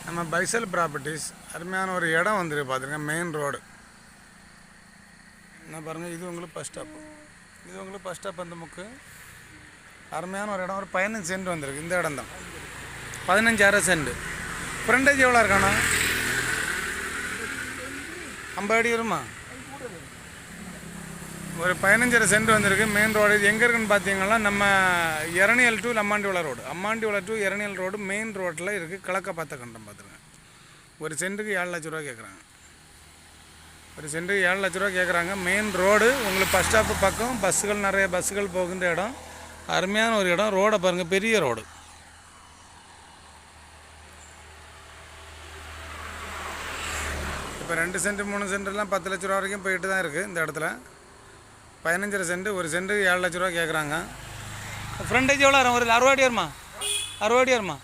நம்ம பைசல் ப்ராப்பர்ட்டிஸ் அருமையான ஒரு இடம் வந்துருக்கு பார்த்துருங்க. மெயின் ரோடு என்ன பாருங்கள், இது உங்களுக்கு பஸ் ஸ்டாப்பு. இது உங்களுக்கு பஸ் ஸ்டாப் அந்த முக்கு அருமையான ஒரு இடம். ஒரு 15 சென்ட் வந்திருக்கு. இந்த இடம் தான் 15,000 சென்ட். ஃப்ரண்டேஜ் எவ்வளோ இருக்காண்ணா? 50 அடி வருமா? ஒரு 15,000 சென்ட் வந்திருக்கு. மெயின் ரோடு இது எங்கே இருக்குன்னு பார்த்தீங்கன்னா நம்ம Eraniel to Ammandivilai road, Ammandivilai to Eraniel road main ரோட்டில் இருக்குது. கிழக்க பார்த்த கண்டம் பார்த்துருங்க. ஒரு சென்ட்டுக்கு 7 லட்ச ரூபா கேட்குறாங்க. ஒரு சென்ட்டுக்கு 7 லட்ச ரூபா கேட்குறாங்க. மெயின் ரோடு உங்களுக்கு பஸ் ஸ்டாப்பு பக்கம், பஸ்ஸுகள் நிறைய பஸ்ஸுகள் போகின்ற இடம். அருமையான ஒரு இடம். ரோடை பாருங்கள், பெரிய ரோடு. இப்போ 2 சென்ட் 3 சென்ட்லாம் 10 லட்ச ரூபா வரைக்கும் போயிட்டு தான் இருக்குது. இந்த இடத்துல 15,000 சென்ட். ஒரு சென்ட்டுக்கு 7 லட்ச ரூபா கேட்குறாங்க. ஃப்ரண்டேஜ் எவ்வளோ வரும்? ஒரு 60 அடி வருமா? 60 அடி வருமா?